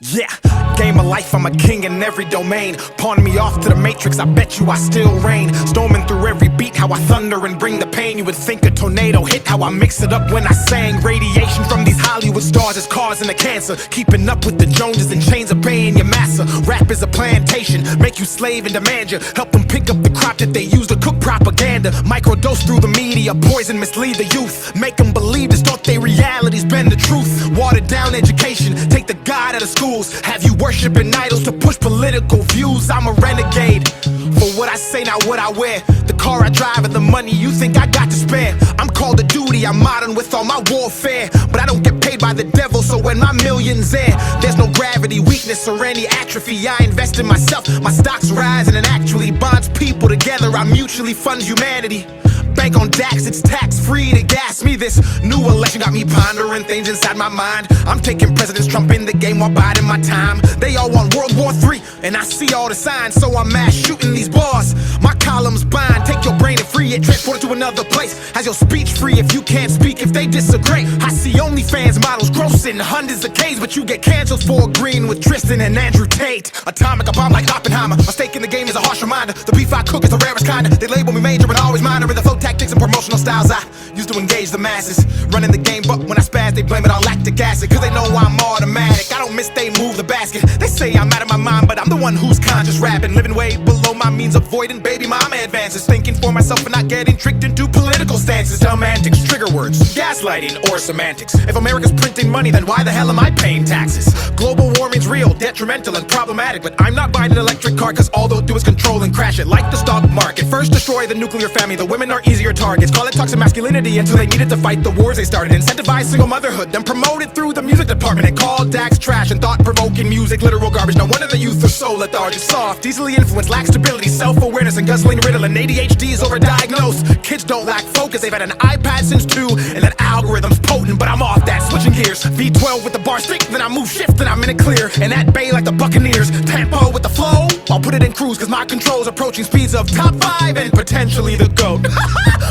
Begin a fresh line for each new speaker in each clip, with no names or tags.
Yeah, game of life, I'm a king in every domain. Pawn me off to the matrix, I bet you I still reign. Storming through every beat, how I thunder and bring the pain. You would think a tornado hit, how I mix it up when I sang. Radiation from these Hollywood stars is causing the cancer. Keeping up with the Joneses and chains obeying your master. Rap is a plantation, make you slave and demand you. Help them pick up the crop that they use to cook propaganda. Microdose through the media, poison mislead the youth. Make them believe this thought they reality's been the truth. Watered down education, take the God out of schools. Have you worshiping idols to push political views? I'm a renegade. For what I say, not what I wear. The car I drive and the money you think I got to spare. I'm called to duty, I'm modern with all my warfare. But I don't get paid by the devil, so when my million's there, there's no gravity, weakness, or any atrophy. I invest in myself, my stocks rise, and it actually bonds people together. I mutually fund humanity. Bank on DAX, it's tax-free to gas me. This new election got me pondering things inside my mind. I'm taking President Trump in the game while biding my time. They all want World War III, and I see all the signs, so I'm mass shooting these bars. My columns bind, take your brain and free it, transport it to another place. Has your speech free if you can't speak, if they disagree. I see OnlyFans models grossing hundreds of Ks, but you get canceled for agreeing with Tristan and Andrew Tate. Atomic, a bomb like Oppenheimer. My stake in the game is a harsh reminder. The beef I cook is the rarest kind. They label me major and always minor in the flow tactics and promotional styles I used to engage the masses. Running the game, but when I spaz, they blame it on lactic acid. Cause they know I'm automatic, I don't miss, they move the basket. They say I'm out of my mind, but I'm the one who's conscious rapping. Living way below my means, avoiding baby mama advances. Thinking for myself and not getting tricked into political stances. Dumb antics, trigger words, gaslighting, or semantics. If America's printing money, then why the hell am I paying taxes? Global warming's real, detrimental and problematic, but I'm not buying an electric car, cause all they'll do is control and crash it. Like the stock market, first destroy the nuclear family. The women are easier targets. Call it toxic masculinity until they needed to fight the wars they started. Incentivize single motherhood, then promote it through the music department. And call DAX trash and thought-provoking music literal garbage. No wonder the youth are so lethargic, soft, easily influenced, lack stability, self-awareness, and guzzling Ritalin. ADHD is overdiagnosed. Kids don't lack focus, they've had an iPad since 2, and that algorithm's potent, but I'm off that. Switching gears, V12 with the bar stick, then I move shift, then I'm in it clear. And that bay like the Buccaneers, tempo with the flow, I'll put it in cruise, cause my control's approaching speeds of top 5 and potentially the GOAT.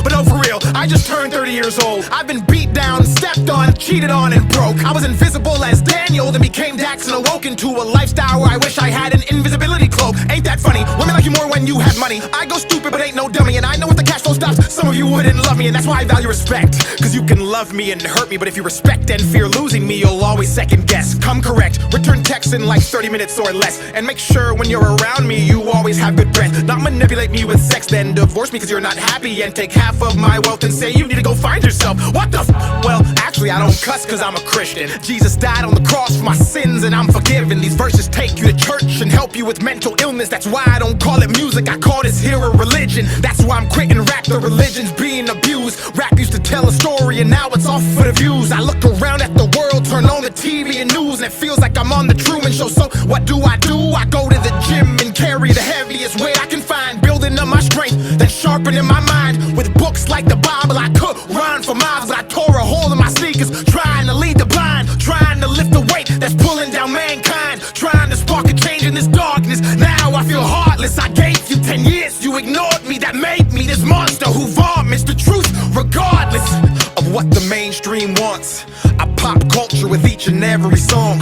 But no, for real, I just turned 30 years old. I've been beat down, stepped on, cheated on, and broke. I was invisible as Daniel, then became Dax and awoke into a lifestyle where I wish I had an invisibility cloak. Ain't that funny? Women like you more when you have money. I go stupid but ain't no dummy, and I know if the cash flow stops, some of you wouldn't love me, and that's why I value respect. Cause you can love me and hurt me, but if you respect and fear losing me, you'll always second guess. Come correct, return text in like 30 minutes or less, and make sure when you're around me, you always have good breath. Not manipulate me with sex, then divorce me cause you're not happy, and take half of my wealth and say you need to go find yourself. What the well, actually I don't cuss cause I'm a Christian. Jesus died on the cross for my sins and I'm forgiven. These verses take you to church and help you with mental illness. That's why I don't call it music, I call this here a religion. That's why I'm quitting rap, the religion's being abused. Rap used to tell a story and now it's all for the views. I look around at the world, turn on the TV and news, and it feels like I'm on the Truman Show. So what do? I go to the gym and carry the heaviest weight I can find, building up my strength, then sharpening my mind with books like the Bible. I could run for miles, but I tore a hole in my sneakers, trying to lead the blind, trying to lift the weight that's pulling down mankind, trying to spark a change in this darkness. Now I feel heartless. I gave you 10 years, you ignored me. That made me this monster who vomits the truth regardless of what the mainstream wants. I pop culture with each and every song.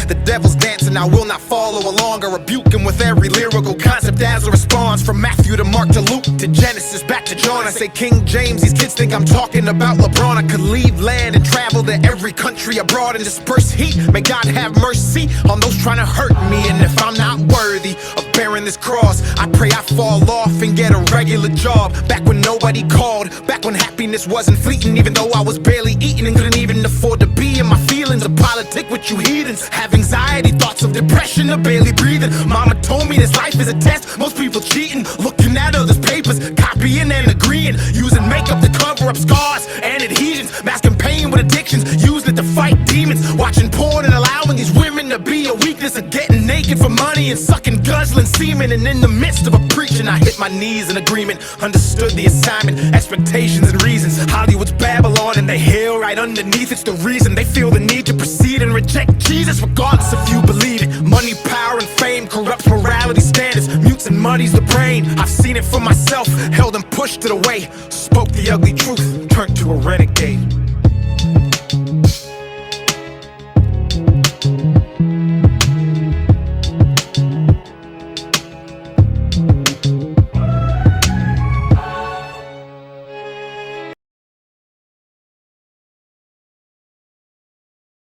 The devil's dancing, I will not follow along. I rebuke him with every lyrical concept as a response. From Matthew to Mark to Luke to Genesis back to John. I say King James, these kids think I'm talking about LeBron. I could leave land and travel to every country abroad and disperse heat. May God have mercy on those trying to hurt me. And if I'm not worthy of bearing this cross, I pray I fall off and get a regular job. Back when nobody called, back when happiness wasn't fleeting, even though I was barely eating and couldn't even afford to be in my feelings. A politic with you heathens, have anxiety, thoughts of depression, or barely breathing. Mama told me this life is a test, most people cheating, looking at others' papers, copying and agreeing, using makeup to cover up scars and adhesions, masking pain with addictions, using it to fight demons, watching porn and allowing these women to be a weakness, of getting naked for money and sucking guzzling semen. And in the midst of a preaching, I hit my knees in agreement, understood the assignment, expectations and reasons. Hollywood's Babylon and the hill right underneath, it's the reason they feel the need to proceed and reject Jesus regardless if you believe it. Money, power, and fame corrupts morality standards, mutes and muddies the brain. I've seen it for myself, held and pushed it away, spoke the ugly truth, turned to a renegade.